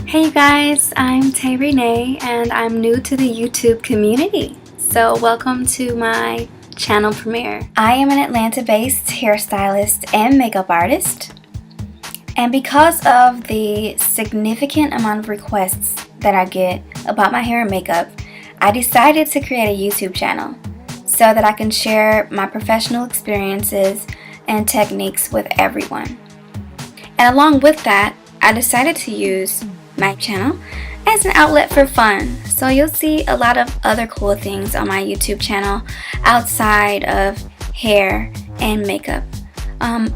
Hey you guys, I'm Tae Rene and I'm new to the YouTube community. So welcome to my channel premiere. I am an Atlanta-based hairstylist and makeup artist. And because of the significant amount of requests that I get about my hair and makeup, I decided to create a YouTube channel so that I can share my professional experiences and techniques with everyone. And along with that, I decided to use my channel as an outlet for fun. So you'll see a lot of other cool things on my YouTube channel outside of hair and makeup.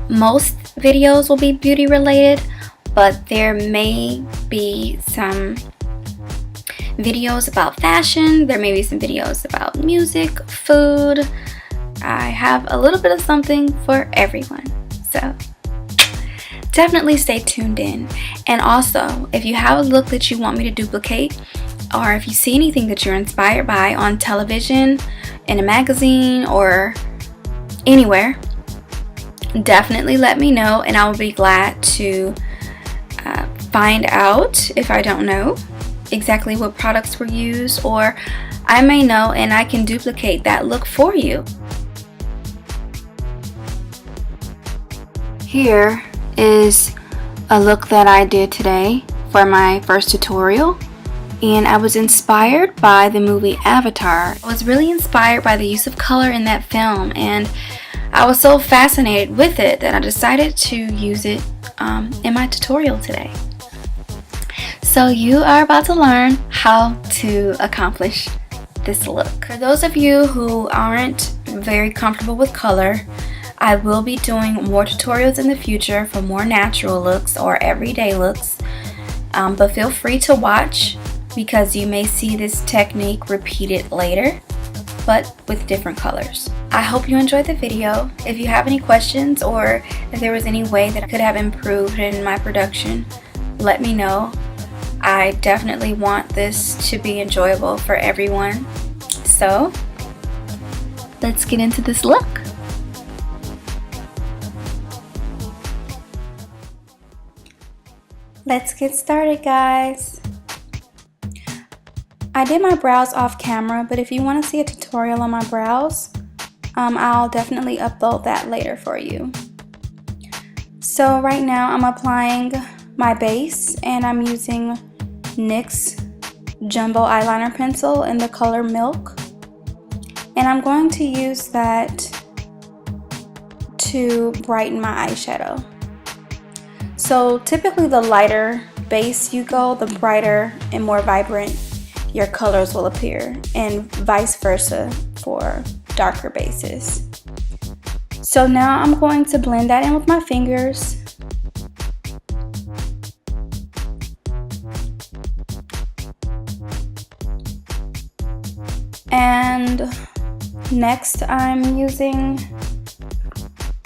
Most videos will be beauty related, but there may be some videos about fashion, there may be some videos about music, food. I have a little bit of something for everyone. So definitely stay tuned in. And also, if you have a look that you want me to duplicate, or if you see anything that you're inspired by on television, in a magazine, or anywhere, definitely let me know and I will be glad to find out if I don't know exactly what products were used, or I may know and I can duplicate that look for you. Here is a look that I did today for my first tutorial, and I was inspired by the movie Avatar. I was really inspired by the use of color in that film, and I was so fascinated with it that I decided to use it in my tutorial today. So you are about to learn how to accomplish this look. For those of you who aren't very comfortable with color, I will be doing more tutorials in the future for more natural looks or everyday looks, but feel free to watch because you may see this technique repeated later, but with different colors. I hope you enjoyed the video. If you have any questions or if there was any way that I could have improved in my production, let me know. I definitely want this to be enjoyable for everyone. So let's get into this look. Let's get started, guys. I did my brows off camera, but if you want to see a tutorial on my brows, I'll definitely upload that later for you. So right now I'm applying my base and I'm using NYX Jumbo Eyeliner Pencil in the color Milk. And I'm going to use that to brighten my eyeshadow. So typically the lighter base you go, the brighter and more vibrant your colors will appear, and vice versa for darker bases. So now I'm going to blend that in with my fingers. And next I'm using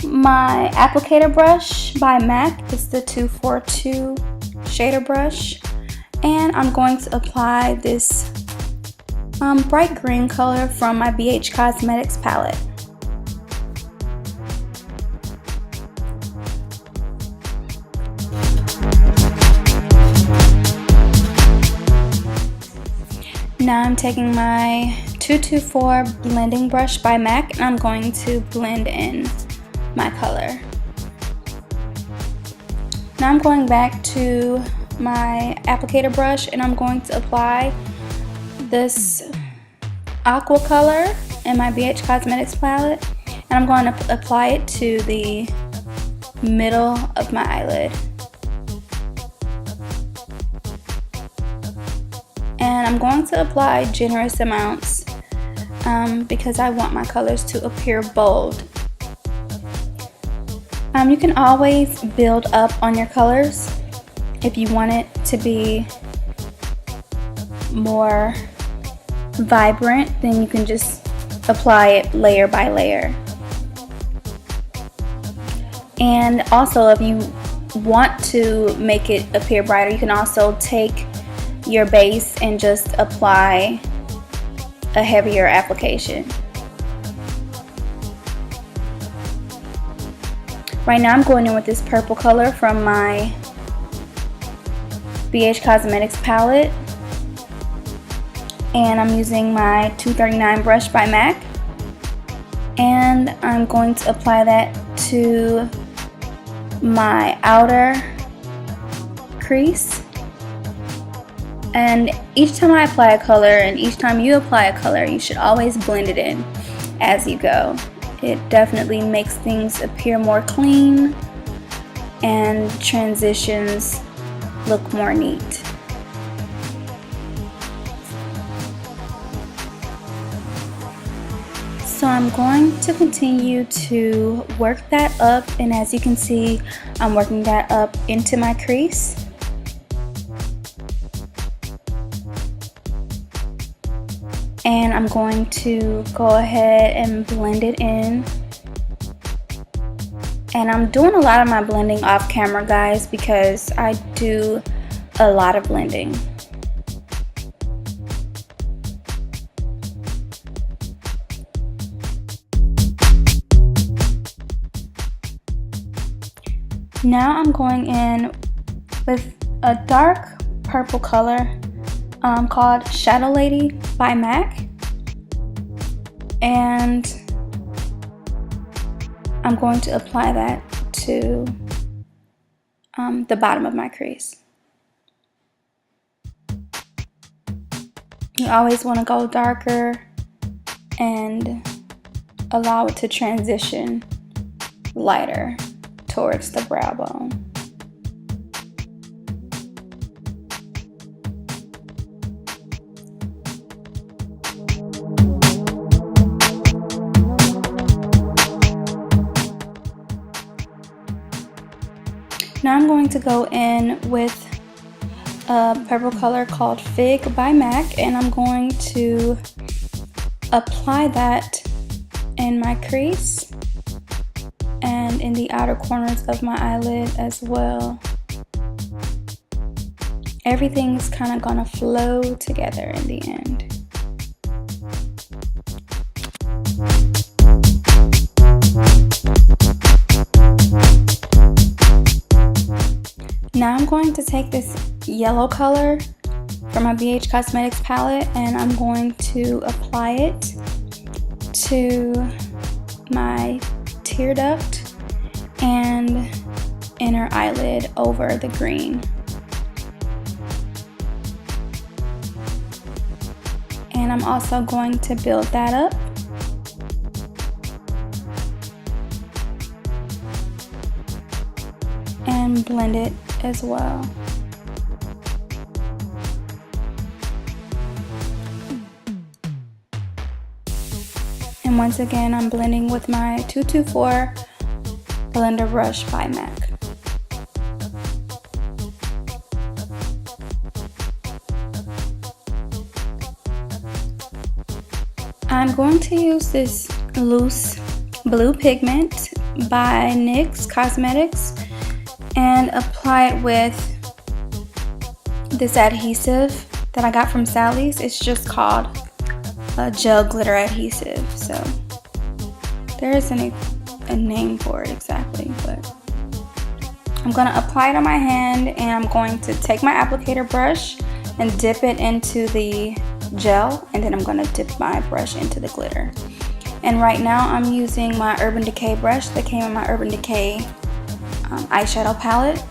my applicator brush by MAC. It's the 242 shader brush, and I'm going to apply this bright green color from my BH Cosmetics palette. Now I'm taking my 224 blending brush by MAC and I'm going to blend in my color. Now I'm going back to my applicator brush and I'm going to apply this aqua color in my BH Cosmetics palette, and I'm going to apply it to the middle of my eyelid. And I'm going to apply generous amounts because I want my colors to appear bold. You can always build up on your colors if you want it to be more vibrant, then you can just apply it layer by layer. And also, if you want to make it appear brighter, you can also take your base and just apply a heavier application. Right now I'm going in with this purple color from my BH Cosmetics palette, and I'm using my 239 brush by MAC, and I'm going to apply that to my outer crease. And each time I apply a color, and each time you apply a color, you should always blend it in as you go. It definitely makes things appear more clean and transitions look more neat. So I'm going to continue to work that up, and as you can see, I'm working that up into my crease. And I'm going to go ahead and blend it in. And I'm doing a lot of my blending off camera, guys, because I do a lot of blending. Now I'm going in with a dark purple color called Shadow Lady by MAC, and I'm going to apply that to the bottom of my crease. You always want to go darker and allow it to transition lighter towards the brow bone. Now I'm going to go in with a purple color called Fig by MAC, and I'm going to apply that in my crease and in the outer corners of my eyelid as well. Everything's kind of gonna flow together in the end. Now I'm going to take this yellow color from my BH Cosmetics palette, and I'm going to apply it to my tear duct and inner eyelid over the green. And I'm also going to build that up. And blend it as well. And once again, I'm blending with my 224 blender brush by MAC. I'm going to use this loose blue pigment by NYX Cosmetics and apply it with this adhesive that I got from Sally's. It's just called a gel glitter adhesive, so there isn't a name for it exactly, but I'm going to apply it on my hand, and I'm going to take my applicator brush and dip it into the gel, and then I'm going to dip my brush into the glitter. And right now I'm using my Urban Decay brush that came in my Urban Decay eyeshadow palette.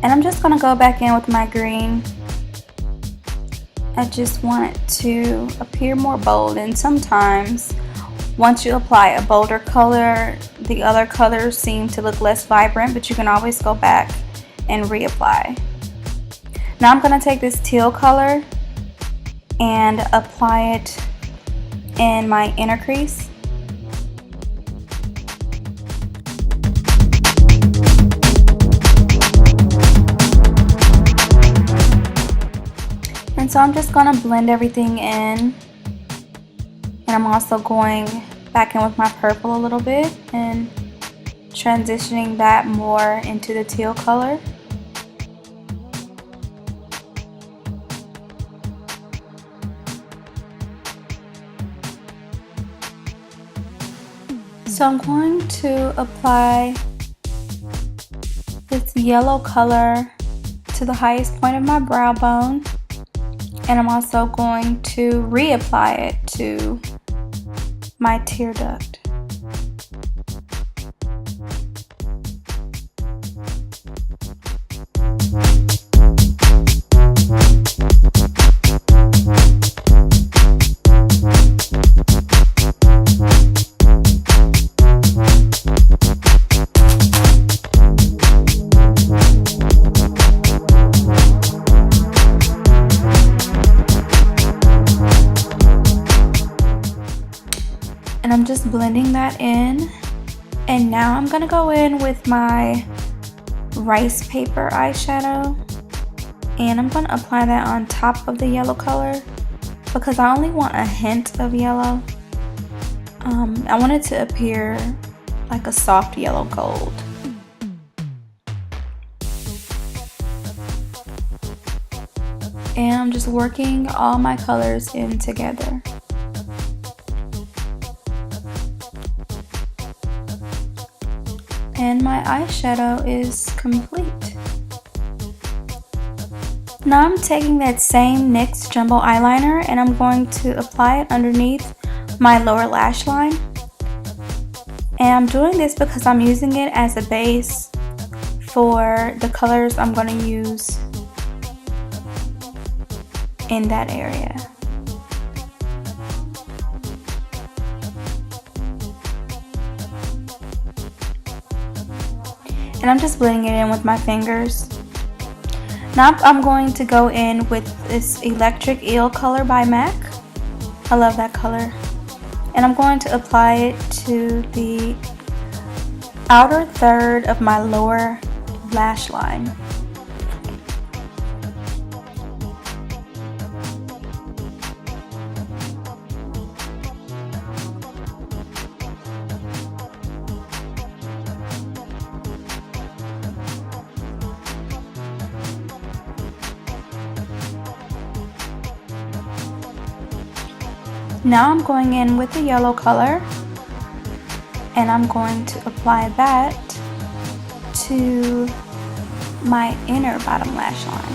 And I'm just gonna go back in with my green I just want it to appear more bold, and sometimes once you apply a bolder color, the other colors seem to look less vibrant, but you can always go back and reapply. Now I'm going to take this teal color and apply it in my inner crease. And so I'm just going to blend everything in. And I'm also going back in with my purple a little bit and transitioning that more into the teal color. So I'm going to apply this yellow color to the highest point of my brow bone, and I'm also going to reapply it to my tear duct. And I'm just blending that in. And now I'm gonna go in with my rice paper eyeshadow, and I'm gonna apply that on top of the yellow color because I only want a hint of yellow. I want it to appear like a soft yellow gold. And I'm just working all my colors in together. And my eyeshadow is complete. Now I'm taking that same NYX Jumbo Eyeliner and I'm going to apply it underneath my lower lash line. And I'm doing this because I'm using it as a base for the colors I'm going to use in that area. And I'm just blending it in with my fingers. Now I'm going to go in with this Electric Eel color by MAC. I love that color. And I'm going to apply it to the outer third of my lower lash line. Now I'm going in with the yellow color and I'm going to apply that to my inner bottom lash line.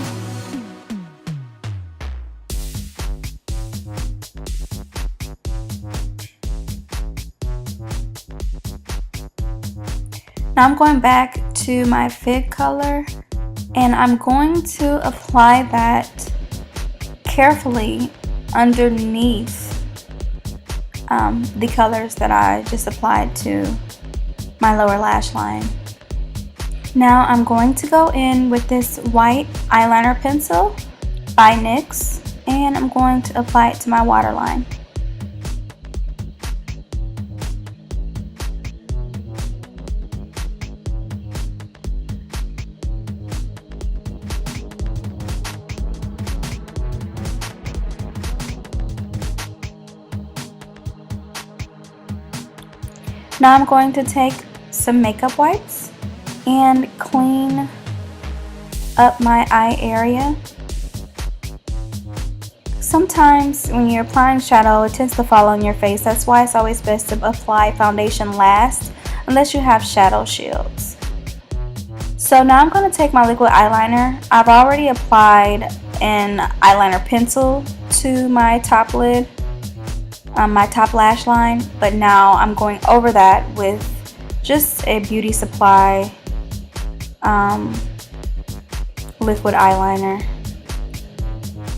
Now I'm going back to my Fig color and I'm going to apply that carefully underneath the colors that I just applied to my lower lash line. Now I'm going to go in with this white eyeliner pencil by NYX and I'm going to apply it to my waterline. Now I'm going to take some makeup wipes and clean up my eye area. Sometimes when you're applying shadow, it tends to fall on your face. That's why it's always best to apply foundation last, unless you have shadow shields. So now I'm going to take my liquid eyeliner. I've already applied an eyeliner pencil to my top lid, my top lash line, but now I'm going over that with just a Beauty Supply liquid eyeliner.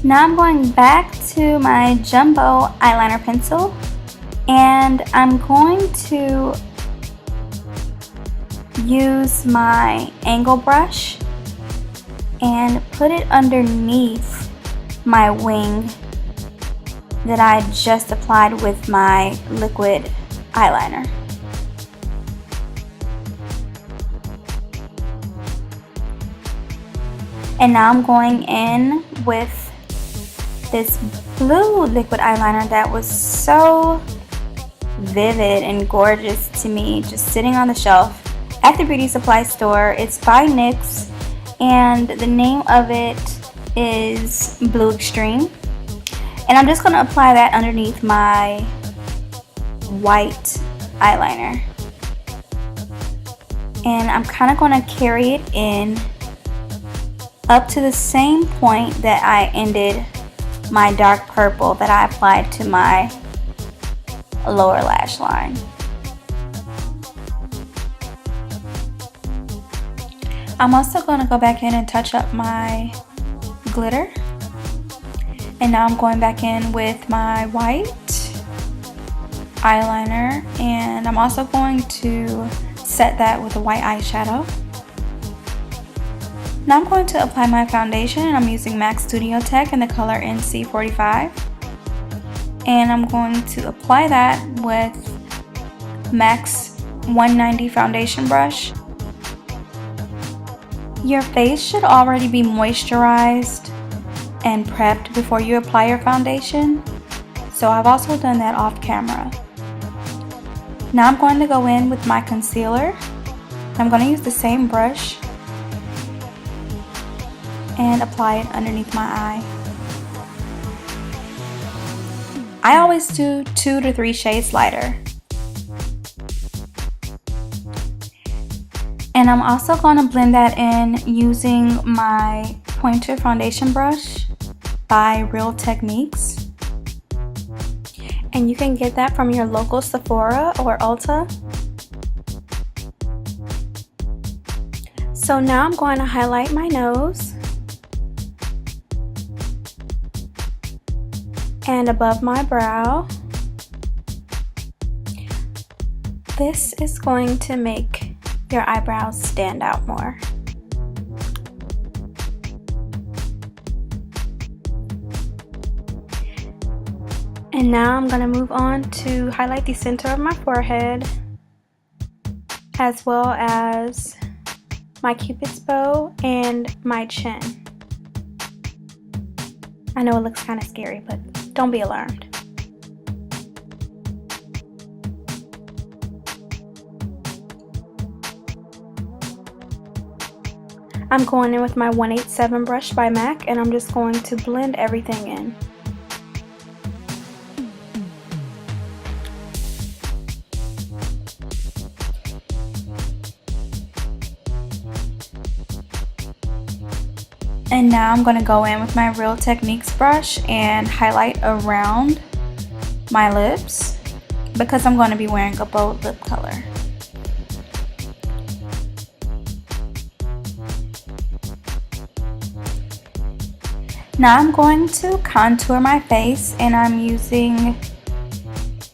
Now I'm going back to my jumbo eyeliner pencil, and I'm going to use my angle brush and put it underneath my wing that I just applied with my liquid eyeliner. And now I'm going in with this blue liquid eyeliner that was so vivid and gorgeous to me, just sitting on the shelf at the beauty supply store. It's by NYX, and the name of it is Blue Extreme. And I'm just going to apply that underneath my white eyeliner. And I'm kind of going to carry it in up to the same point that I ended my dark purple that I applied to my lower lash line. I'm also going to go back in and touch up my glitter. And now I'm going back in with my white eyeliner, and I'm also going to set that with a white eyeshadow. Now I'm going to apply my foundation, and I'm using MAC Studio Tech in the color NC45. And I'm going to apply that with MAC's 190 foundation brush. Your face should already be moisturized and prepped before you apply your foundation, so I've also done that off camera. Now I'm going to go in with my concealer. I'm going to use the same brush and apply it underneath my eye. I always do 2 to 3 shades lighter. And I'm also going to blend that in using my pointer foundation brush by Real Techniques. And you can get that from your local Sephora or Ulta. So now I'm going to highlight my nose and above my brow. This is going to make your eyebrows stand out more. And now I'm going to move on to highlight the center of my forehead, as well as my cupid's bow and my chin. I know it looks kind of scary, but don't be alarmed. I'm going in with my 187 brush by MAC, and I'm just going to blend everything in. And now I'm going to go in with my Real Techniques brush and highlight around my lips, because I'm going to be wearing a bold lip color. Now I'm going to contour my face, and I'm using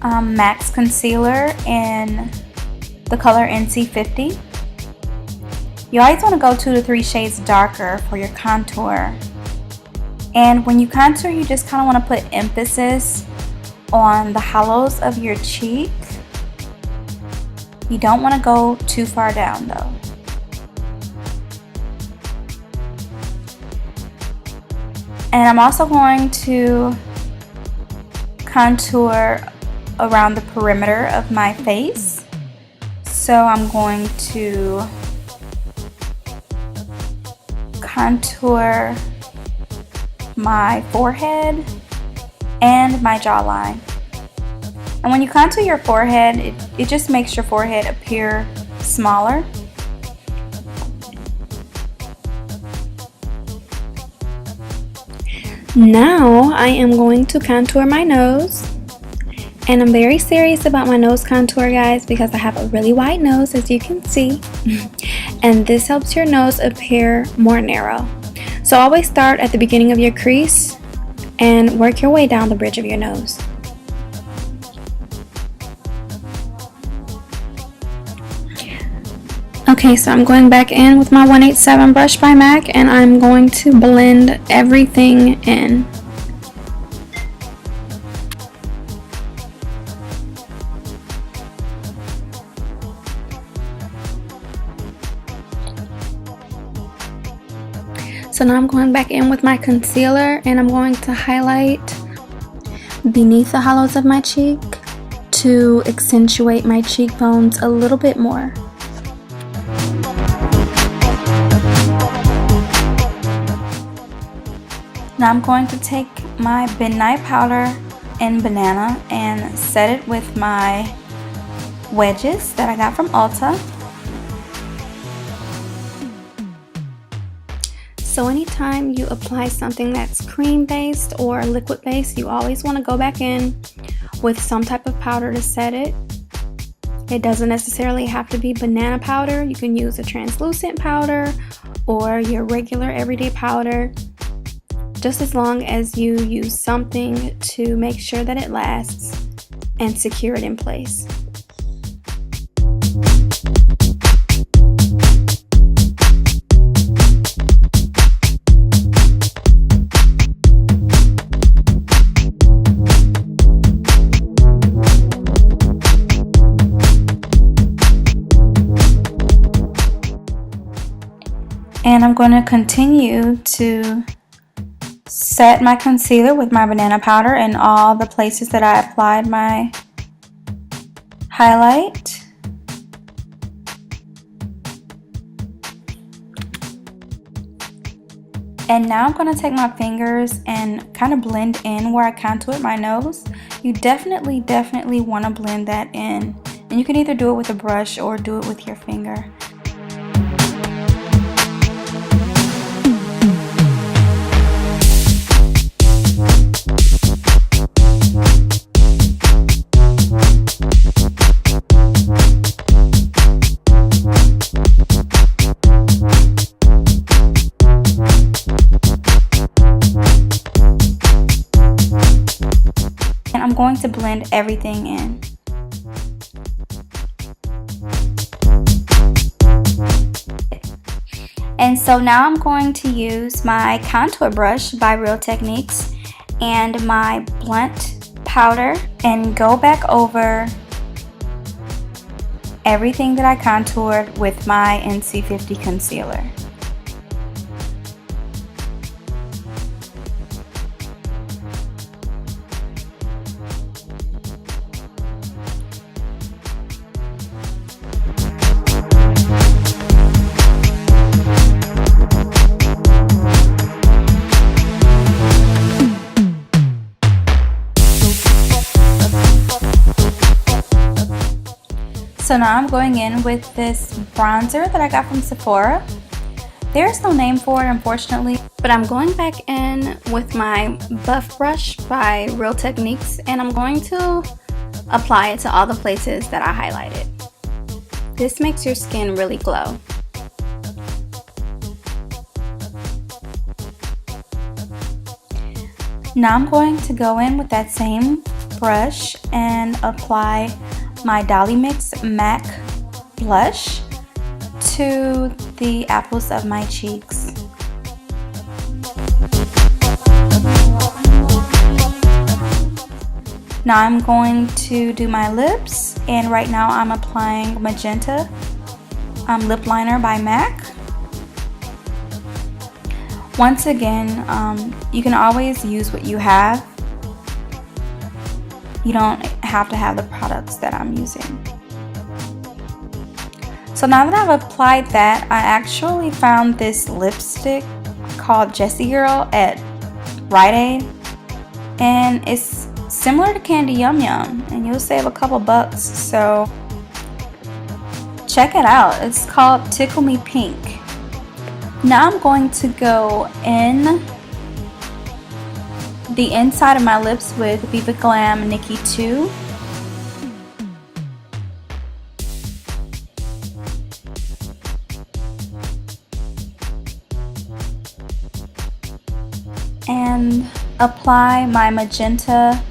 MAC's concealer in the color NC50. You always want to go 2 to 3 shades darker for your contour. And when you contour, you just kind of want to put emphasis on the hollows of your cheek. You don't want to go too far down though. And I'm also going to contour around the perimeter of my face. So I'm going to contour my forehead and my jawline. And when you contour your forehead, it just makes your forehead appear smaller. Now I am going to contour my nose, and I'm very serious about my nose contour, guys, because I have a really wide nose, as you can see. And this helps your nose appear more narrow. So always start at the beginning of your crease and work your way down the bridge of your nose. Okay, so I'm going back in with my 187 brush by MAC, and I'm going to blend everything in. So now I'm going back in with my concealer, and I'm going to highlight beneath the hollows of my cheek to accentuate my cheekbones a little bit more. Now I'm going to take my midnight powder in Banana and set it with my wedges that I got from Ulta. So anytime you apply something that's cream based or liquid based, you always want to go back in with some type of powder to set it. It doesn't necessarily have to be banana powder. You can use a translucent powder or your regular everyday powder, just as long as you use something to make sure that it lasts and secure it in place. And I'm going to continue to set my concealer with my banana powder in all the places that I applied my highlight. And now I'm going to take my fingers and kind of blend in where I contoured my nose. You definitely want to blend that in. And you can either do it with a brush or do it with your finger. I'm going to blend everything in. And so now I'm going to use my contour brush by Real Techniques and my blunt powder and go back over everything that I contoured with my NC50 concealer. So now I'm going in with this bronzer that I got from Sephora. There's no name for it, unfortunately, but I'm going back in with my buff brush by Real Techniques, and I'm going to apply it to all the places that I highlighted. This makes your skin really glow. Now I'm going to go in with that same brush and apply my Dolly Mix MAC blush to the apples of my cheeks. Now I'm going to do my lips, and right now I'm applying Magenta lip liner by MAC. Once again, you can always use what you have. You don't have to have the products that I'm using. So now that I've applied that, I actually found this lipstick called Jessie Girl at Rite Aid, and it's similar to Candy Yum Yum, and you'll save a couple bucks, so check it out. It's called Tickle Me Pink. Now I'm going to go in the inside of my lips with Viva Glam Nikki 2. And apply my magenta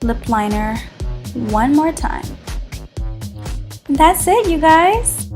lip liner one more time. That's it, you guys.